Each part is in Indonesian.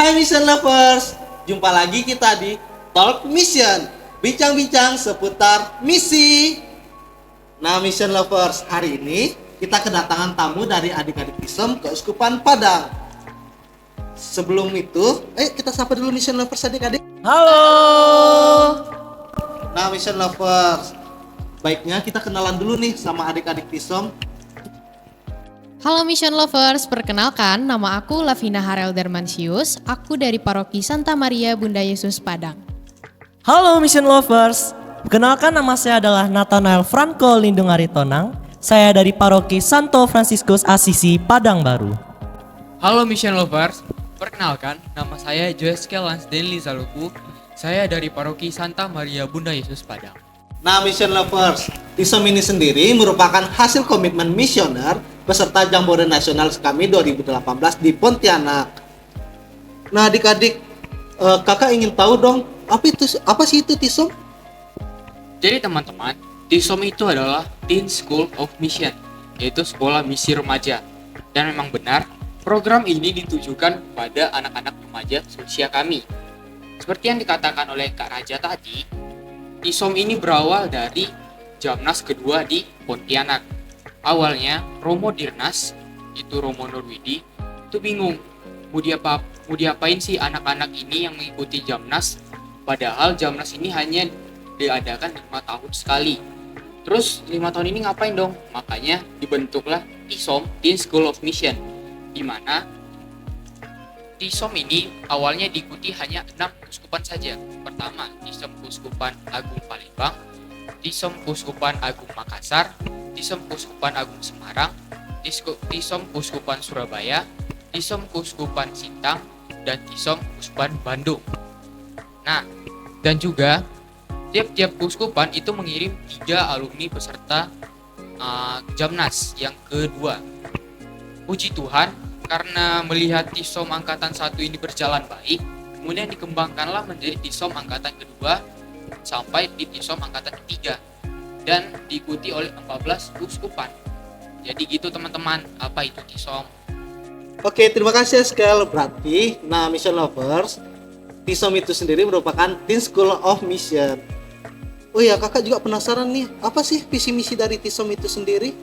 Hai Mission Lovers, jumpa lagi kita di Talk Mission, bincang-bincang seputar misi. Nah Mission Lovers, hari ini kita kedatangan tamu dari adik-adik Tisem Keuskupan Padang. Sebelum itu, kita sapa dulu Mission Lovers adik-adik. Halo. Nah Mission Lovers, baiknya kita kenalan dulu nih sama adik-adik Tisem. Halo Mission Lovers, perkenalkan nama aku Lavina Harel Dermansius, aku dari Paroki Santa Maria Bunda Yesus Padang. Halo Mission Lovers. Perkenalkan nama saya adalah Nathanael Franco Lindung Aritonang. Saya dari Paroki Santo Fransiskus Asisi Padang Baru. Halo Mission Lovers, perkenalkan nama saya Joeskel Lansdenli Zaluku. Saya dari Paroki Santa Maria Bunda Yesus Padang. Nah Mission Lovers, Tisem ini sendiri merupakan hasil komitmen misioner peserta Jambore Nasional kami 2018 di Pontianak. Nah adik-adik, kakak ingin tahu dong, apa sih itu Tisem? Jadi teman-teman, TISOM itu adalah Teen School of Mission, yaitu sekolah misi remaja. Dan memang benar, program ini ditujukan pada anak-anak remaja seusia kami. Seperti yang dikatakan oleh Kak Raja tadi, TISOM ini berawal dari Jamnas kedua di Pontianak. Awalnya Romo Dirnas, itu Romo Norwidi, itu bingung mau diapain sih anak-anak ini yang mengikuti Jamnas, padahal Jamnas ini hanya diadakan 5 tahun sekali. Terus 5 tahun ini ngapain dong? Makanya dibentuklah TISOM, Teen School of Mission, di mana TISOM ini awalnya diikuti hanya 6 keuskupan saja. Pertama, TISOM Keuskupan Agung Palembang, TISOM Keuskupan Agung Makassar, TISOM Keuskupan Agung Semarang, TISOM Keuskupan Surabaya, TISOM Keuskupan Sintang, dan TISOM Keuskupan Bandung. Nah, dan juga tiap-tiap keuskupan itu mengirim 3 alumni peserta Jamnas yang kedua. Puji Tuhan, karena melihat TISOM Angkatan 1 ini berjalan baik, kemudian dikembangkanlah menjadi TISOM Angkatan kedua sampai di TISOM Angkatan ketiga dan diikuti oleh 14 keuskupan. Jadi gitu teman-teman, apa itu TISOM? Oke, terima kasih Skel. Berarti, nah Mission Lovers, TISOM itu sendiri merupakan Teen School of Mission. Oh ya, kakak juga penasaran nih, apa sih visi misi dari TISOM itu sendiri?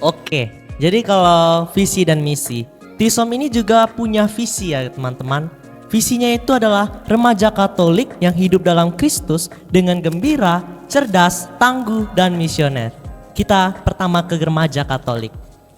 Oke, jadi kalau visi dan misi, TISOM ini juga punya visi ya teman-teman. Visinya itu adalah remaja Katolik yang hidup dalam Kristus dengan gembira, cerdas, tangguh, dan misioner. Kita pertama ke remaja Katolik.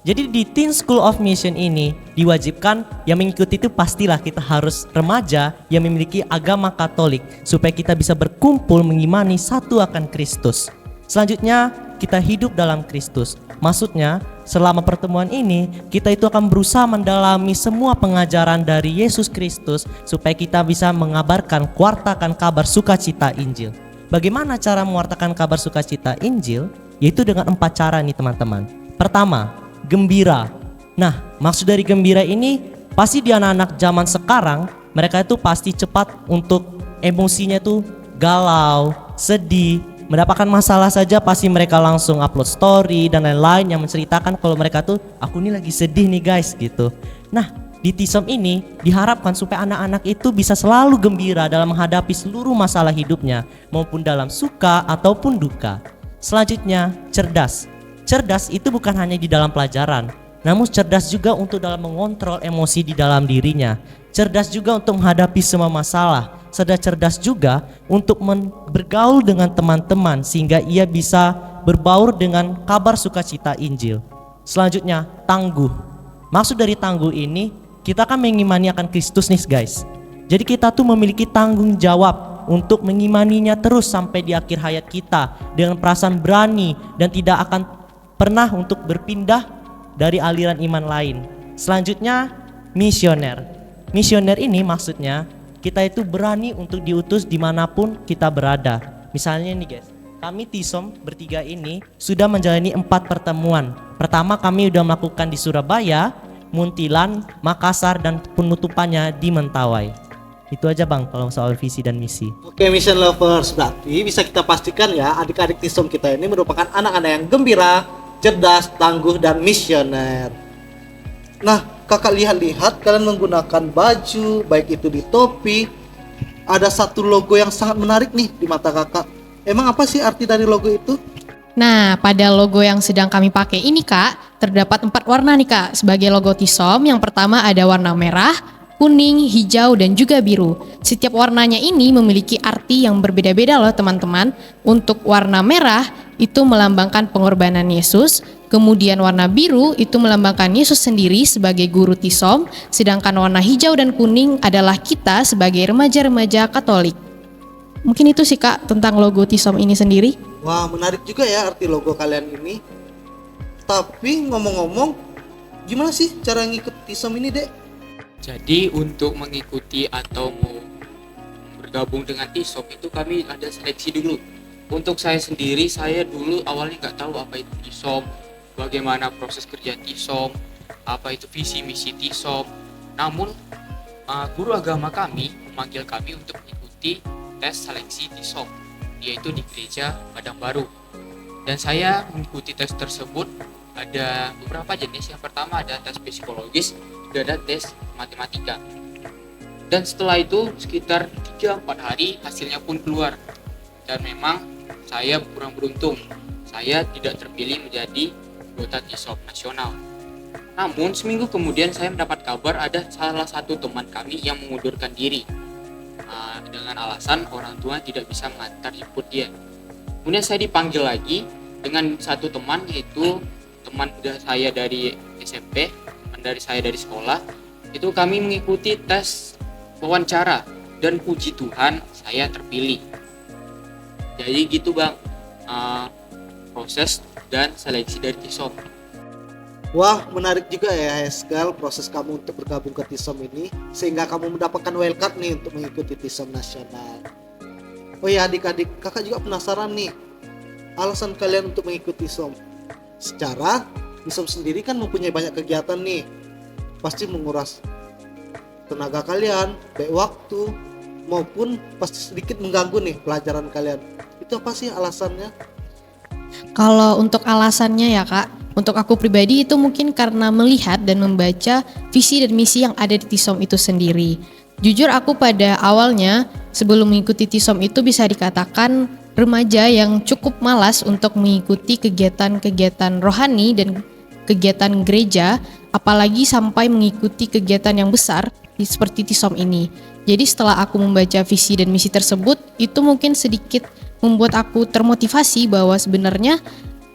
Jadi di Teen School of Mission ini diwajibkan yang mengikuti itu pastilah kita harus remaja yang memiliki agama Katolik supaya kita bisa berkumpul mengimani satu akan Kristus. Selanjutnya kita hidup dalam Kristus. Maksudnya selama pertemuan ini kita itu akan berusaha mendalami semua pengajaran dari Yesus Kristus supaya kita bisa mengabarkan, kuartakan kabar sukacita Injil. Bagaimana cara mewartakan kabar sukacita Injil? Yaitu dengan 4 cara nih teman-teman. Pertama, gembira. Nah, maksud dari gembira ini pasti di anak-anak zaman sekarang mereka itu pasti cepat untuk emosinya itu galau, sedih, mendapatkan masalah saja pasti mereka langsung upload story dan lain-lain yang menceritakan kalau mereka tuh aku ini lagi sedih nih guys gitu. Nah, di TISOM ini diharapkan supaya anak-anak itu bisa selalu gembira dalam menghadapi seluruh masalah hidupnya maupun dalam suka ataupun duka. Selanjutnya, cerdas. Cerdas itu bukan hanya di dalam pelajaran, namun cerdas juga untuk dalam mengontrol emosi di dalam dirinya. Cerdas juga untuk menghadapi semua masalah. Cerdas juga untuk bergaul dengan teman-teman sehingga ia bisa berbaur dengan kabar sukacita Injil. Selanjutnya, tangguh. Maksud dari tangguh ini, kita akan mengimani akan Kristus nih guys. Jadi kita tuh memiliki tanggung jawab untuk mengimaninya terus sampai di akhir hayat kita dengan perasaan berani dan tidak akan pernah untuk berpindah dari aliran iman lain. Selanjutnya, misioner. Misioner ini maksudnya kita itu berani untuk diutus dimanapun kita berada. Misalnya nih guys, kami TISOM bertiga ini sudah menjalani 4 pertemuan. Pertama kami sudah melakukan di Surabaya, Muntilan, Makassar, dan penutupannya di Mentawai. Itu aja bang kalau soal visi dan misi. Oke Mission Lovers, berarti bisa kita pastikan ya adik-adik TISOM kita ini merupakan anak-anak yang gembira, cerdas, tangguh, dan misioner. Nah kakak lihat-lihat kalian menggunakan baju, baik itu di topi. Ada satu logo yang sangat menarik nih di mata kakak. Emang apa sih arti dari logo itu? Nah, pada logo yang sedang kami pakai ini Kak, terdapat 4 warna nih Kak sebagai logo Tisom. Yang pertama ada warna merah, kuning, hijau, dan juga biru. Setiap warnanya ini memiliki arti yang berbeda-beda loh teman-teman. Untuk warna merah itu melambangkan pengorbanan Yesus. Kemudian warna biru itu melambangkan Yesus sendiri sebagai guru Tisom. Sedangkan warna hijau dan kuning adalah kita sebagai remaja-remaja Katolik. Mungkin itu sih Kak tentang logo Tisom ini sendiri. Wah, menarik juga ya arti logo kalian ini. Tapi ngomong-ngomong, gimana sih cara ngikut Tisom ini, Dek? Jadi untuk mengikuti atau mau bergabung dengan Tisom itu kami ada seleksi dulu. Untuk saya sendiri, saya dulu awalnya nggak tahu apa itu Tisom, bagaimana proses kerja Tisom, apa itu visi misi Tisom. Namun guru agama kami memanggil kami untuk mengikuti tes seleksi Tisom, yaitu di gereja Padang Baru. Dan saya mengikuti tes tersebut ada beberapa jenis. Yang pertama ada tes psikologis, juga ada tes matematika. Dan setelah itu sekitar 3-4 hari hasilnya pun keluar. Dan memang saya kurang beruntung. Saya tidak terpilih menjadi anggota Tisom nasional. Namun seminggu kemudian saya mendapat kabar ada salah satu teman kami yang mengundurkan diri. Dengan alasan orang tua tidak bisa mengantar jemput dia. Kemudian saya dipanggil lagi dengan satu teman, yaitu teman saya dari SMP, teman dari saya dari sekolah. Itu kami mengikuti tes wawancara dan puji Tuhan saya terpilih. Jadi gitu Bang, proses dan seleksi dari Tisom. Wah, menarik juga ya Heskel proses kamu untuk bergabung ke Tisom ini, sehingga kamu mendapatkan wildcard nih untuk mengikuti Tisom nasional. Oh ya adik-adik, kakak juga penasaran nih alasan kalian untuk mengikuti Tisom. Secara Tisom sendiri kan mempunyai banyak kegiatan nih, pasti menguras tenaga kalian, baik waktu maupun pasti sedikit mengganggu nih pelajaran kalian. Itu apa sih alasannya? Kalau untuk alasannya ya Kak, untuk aku pribadi itu mungkin karena melihat dan membaca visi dan misi yang ada di Tisom itu sendiri. Jujur aku pada awalnya sebelum mengikuti Tisom itu bisa dikatakan remaja yang cukup malas untuk mengikuti kegiatan-kegiatan rohani dan kegiatan gereja, apalagi sampai mengikuti kegiatan yang besar seperti Tisom ini. Jadi setelah aku membaca visi dan misi tersebut, itu mungkin sedikit membuat aku termotivasi bahwa sebenarnya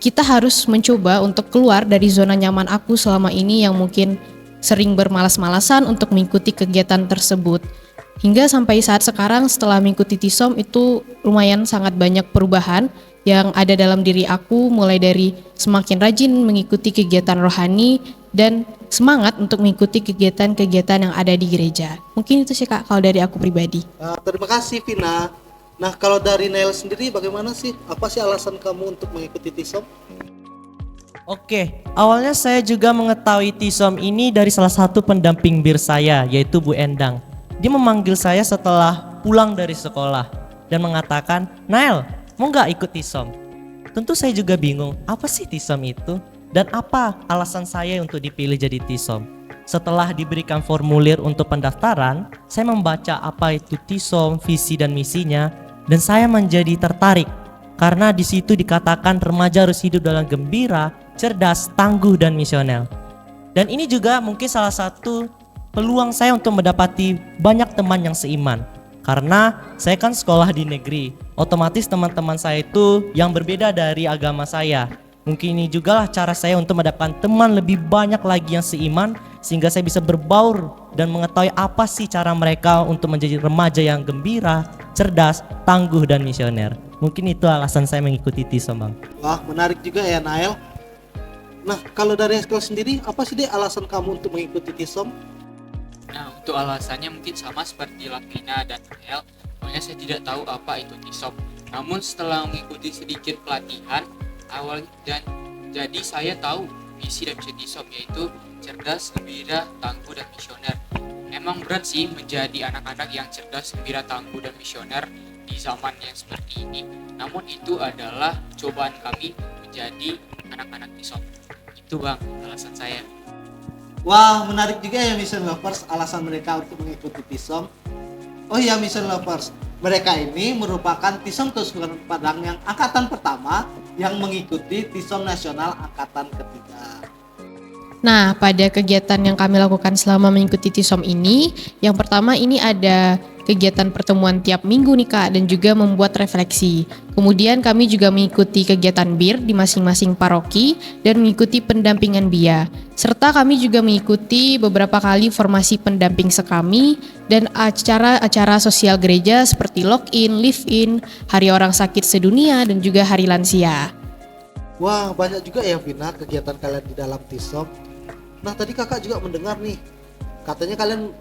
kita harus mencoba untuk keluar dari zona nyaman aku selama ini yang mungkin sering bermalas-malasan untuk mengikuti kegiatan tersebut. Hingga sampai saat sekarang setelah mengikuti Tisom itu lumayan sangat banyak perubahan yang ada dalam diri aku, mulai dari semakin rajin mengikuti kegiatan rohani dan semangat untuk mengikuti kegiatan-kegiatan yang ada di gereja. Mungkin itu sih Kak kalau dari aku pribadi. Terima kasih Vina. Nah, kalau dari Nail sendiri bagaimana sih? Apa sih alasan kamu untuk mengikuti Tisom? Oke, awalnya saya juga mengetahui Tisom ini dari salah satu pendamping bir saya, yaitu Bu Endang. Dia memanggil saya setelah pulang dari sekolah dan mengatakan, "Nail, mau nggak ikut Tisom?" Tentu saya juga bingung, apa sih Tisom itu? Dan apa alasan saya untuk dipilih jadi Tisom? Setelah diberikan formulir untuk pendaftaran, saya membaca apa itu Tisom, visi dan misinya, dan saya menjadi tertarik karena di situ dikatakan remaja harus hidup dalam gembira, cerdas, tangguh dan misioner. Dan ini juga mungkin salah satu peluang saya untuk mendapati banyak teman yang seiman. Karena saya kan sekolah di negeri, otomatis teman-teman saya itu yang berbeda dari agama saya. Mungkin ini juga lah cara saya untuk mendapatkan teman lebih banyak lagi yang seiman, sehingga saya bisa berbaur dan mengetahui apa sih cara mereka untuk menjadi remaja yang gembira, cerdas, tangguh dan misioner. Mungkin itu alasan saya mengikuti Tisom, Bang. Wah, menarik juga ya Nail. Nah, kalau dari Heskel sendiri, apa sih deh alasan kamu untuk mengikuti Tisom? Nah, untuk alasannya mungkin sama seperti Lavina dan Nael. Soalnya saya tidak tahu apa itu Tisom. Namun setelah mengikuti sedikit pelatihan awal dan jadi saya tahu misi dan misi Tisom, yaitu cerdas, gembira, tangguh dan misioner. Emang berat sih menjadi anak-anak yang cerdas, gembira, tangguh dan misioner di zaman yang seperti ini. Namun itu adalah cobaan kami menjadi anak-anak Tisom. Itu Bang alasan saya. Wah, menarik juga ya Mission Lovers alasan mereka untuk mengikuti TISOM. Oh iya Mission Lovers, mereka ini merupakan TISOM Kesukupan Padang yang angkatan pertama yang mengikuti TISOM Nasional angkatan ketiga. Nah, pada kegiatan yang kami lakukan selama mengikuti TISOM ini, yang pertama ini ada kegiatan pertemuan tiap minggu nih Kak, dan juga membuat refleksi. Kemudian kami juga mengikuti kegiatan BIR di masing-masing paroki dan mengikuti pendampingan BIA. Serta kami juga mengikuti beberapa kali formasi pendamping sekami dan acara-acara sosial gereja seperti lock-in, live-in, hari orang sakit sedunia, dan juga hari lansia. Wah, banyak juga ya Vina kegiatan kalian di dalam TISOM. Nah, tadi kakak juga mendengar nih, katanya kalian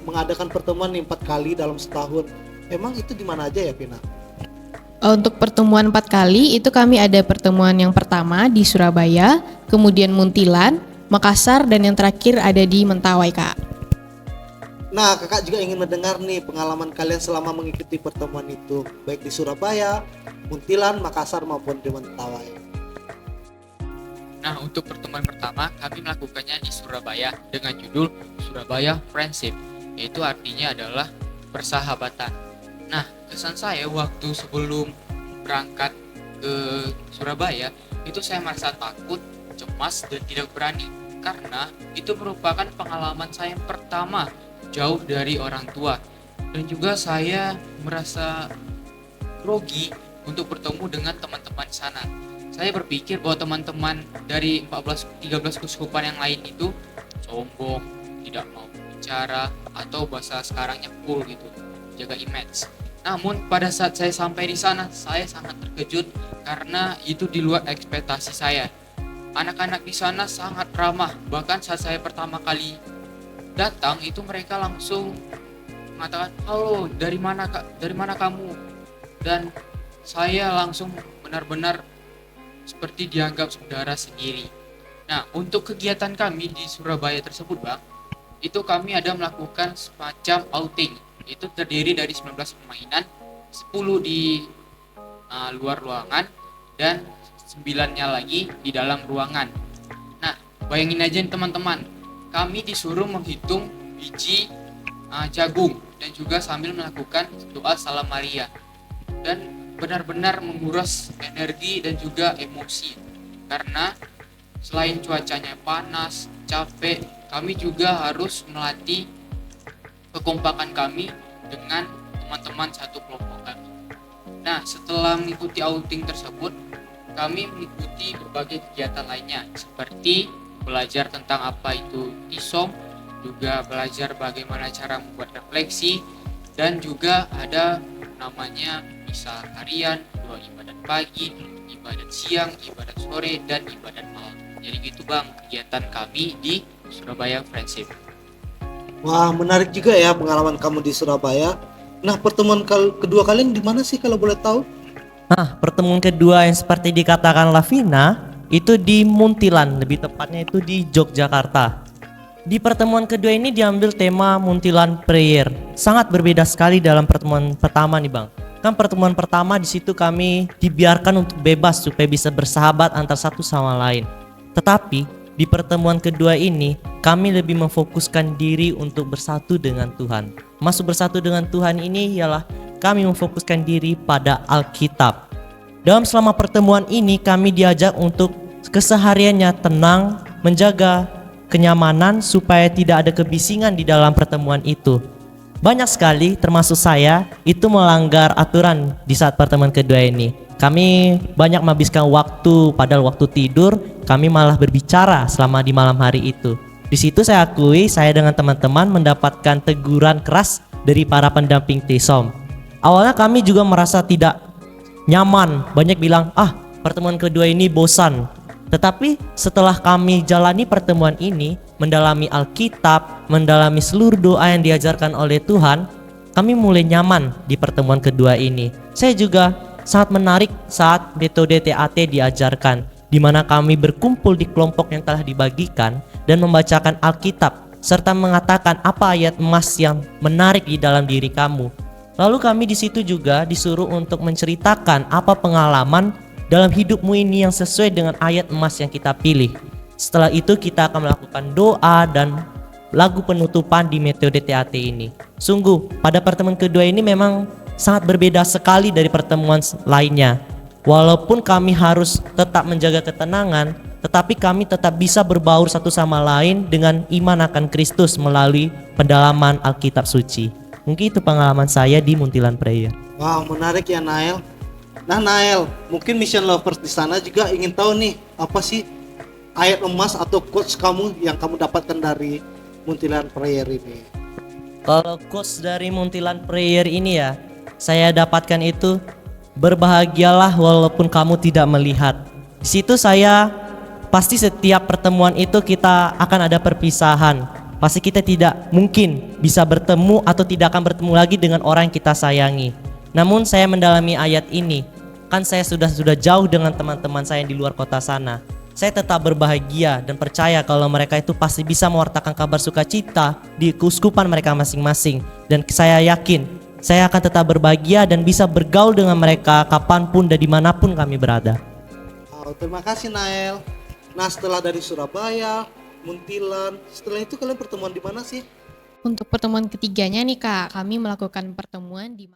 mengadakan pertemuan 4 kali dalam setahun. Emang itu di mana aja ya Vina? Untuk pertemuan 4 kali itu kami ada pertemuan yang pertama di Surabaya, kemudian Muntilan, Makassar, dan yang terakhir ada di Mentawai Kak. Nah, kakak juga ingin mendengar nih pengalaman kalian selama mengikuti pertemuan itu, baik di Surabaya, Muntilan, Makassar maupun di Mentawai. Nah, untuk pertemuan pertama kami melakukannya di Surabaya dengan judul Surabaya Friendship, yaitu artinya adalah persahabatan. Nah, kesan saya waktu sebelum berangkat ke Surabaya itu saya merasa takut, cemas, dan tidak berani karena itu merupakan pengalaman saya yang pertama jauh dari orang tua, dan juga saya merasa grogi untuk bertemu dengan teman-teman di sana. Saya berpikir bahwa teman-teman dari 13 keuskupan yang lain itu sombong, tidak mau bicara, atau bahasa sekarangnya cool gitu, jaga image. Namun pada saat saya sampai di sana, saya sangat terkejut karena itu di luar ekspektasi saya. Anak-anak di sana sangat ramah, bahkan saat saya pertama kali datang itu mereka langsung mengatakan, "Halo, dari mana Kak? Dari mana kamu?" Dan saya langsung benar-benar seperti dianggap saudara sendiri. Nah, untuk kegiatan kami di Surabaya tersebut Bang, itu kami ada melakukan semacam outing. Itu terdiri dari 19 permainan, 10 di luar ruangan, dan 9-nya lagi di dalam ruangan. Nah, bayangin aja nih teman-teman, kami disuruh menghitung biji jagung dan juga sambil melakukan doa Salam Maria. Dan benar-benar menguras energi dan juga emosi karena selain cuacanya panas, capek, kami juga harus melatih kekompakan kami dengan teman-teman satu kelompok kami. Nah, setelah mengikuti outing tersebut, kami mengikuti berbagai kegiatan lainnya seperti belajar tentang apa itu TISOM, juga belajar bagaimana cara membuat refleksi, dan juga ada namanya misa harian, doa ibadat pagi, ibadat siang, ibadat sore, dan ibadat malam. Jadi gitu Bang kegiatan kami di Surabaya Friendship. Wah, menarik juga ya pengalaman kamu di Surabaya. Nah, pertemuan kedua kalian di mana sih kalau boleh tahu? Nah, pertemuan kedua yang seperti dikatakan Lavina itu di Muntilan, lebih tepatnya itu di Yogyakarta. Di pertemuan kedua ini diambil tema Muntilan Prayer. Sangat berbeda sekali dalam pertemuan pertama nih Bang. Kan pertemuan pertama di situ kami dibiarkan untuk bebas supaya bisa bersahabat antar satu sama lain. Tetapi di pertemuan kedua ini kami lebih memfokuskan diri untuk bersatu dengan Tuhan. Masuk bersatu dengan Tuhan ini ialah kami memfokuskan diri pada Alkitab. Dalam selama pertemuan ini kami diajak untuk kesehariannya tenang, menjaga kenyamanan supaya tidak ada kebisingan di dalam pertemuan itu. Banyak sekali termasuk saya itu melanggar aturan di saat pertemuan kedua ini. Kami banyak menghabiskan waktu, padahal waktu tidur kami malah berbicara selama di malam hari itu. Di situ saya akui saya dengan teman-teman mendapatkan teguran keras dari para pendamping TISOM. Awalnya kami juga merasa tidak nyaman, banyak bilang pertemuan kedua ini bosan. Tetapi setelah kami jalani pertemuan ini, mendalami Alkitab, mendalami seluruh doa yang diajarkan oleh Tuhan, kami mulai nyaman di pertemuan kedua ini. Saya juga sangat menarik saat metode TAT diajarkan, di mana kami berkumpul di kelompok yang telah dibagikan dan membacakan Alkitab, serta mengatakan apa ayat emas yang menarik di dalam diri kamu. Lalu kami di situ juga disuruh untuk menceritakan apa pengalaman dalam hidupmu ini yang sesuai dengan ayat emas yang kita pilih. Setelah itu kita akan melakukan doa dan lagu penutupan di metode TAT ini. Sungguh, pada pertemuan kedua ini memang sangat berbeda sekali dari pertemuan lainnya. Walaupun kami harus tetap menjaga ketenangan, tetapi kami tetap bisa berbaur satu sama lain dengan iman akan Kristus melalui pendalaman Alkitab Suci. Mungkin itu pengalaman saya di Muntilan Prayer. Wow, menarik ya Nael. Nah Nael, mungkin Mission Lovers di sana juga ingin tahu nih, apa sih ayat emas atau quotes kamu yang kamu dapatkan dari Muntilan Prayer ini? Kalau quotes dari Muntilan Prayer ini ya, saya dapatkan itu, berbahagialah walaupun kamu tidak melihat. Di situ saya pasti setiap pertemuan itu kita akan ada perpisahan. Pasti kita tidak mungkin bisa bertemu atau tidak akan bertemu lagi dengan orang yang kita sayangi. Namun saya mendalami ayat ini, kan saya sudah jauh dengan teman-teman saya yang di luar kota sana. Saya tetap berbahagia dan percaya kalau mereka itu pasti bisa mewartakan kabar sukacita di keuskupan mereka masing-masing. Dan saya yakin saya akan tetap berbahagia dan bisa bergaul dengan mereka kapanpun dan dimanapun kami berada. Oh, terima kasih Nael. Nah setelah dari Surabaya, Muntilan, setelah itu kalian pertemuan di mana sih? Untuk pertemuan ketiganya nih Kak, kami melakukan pertemuan di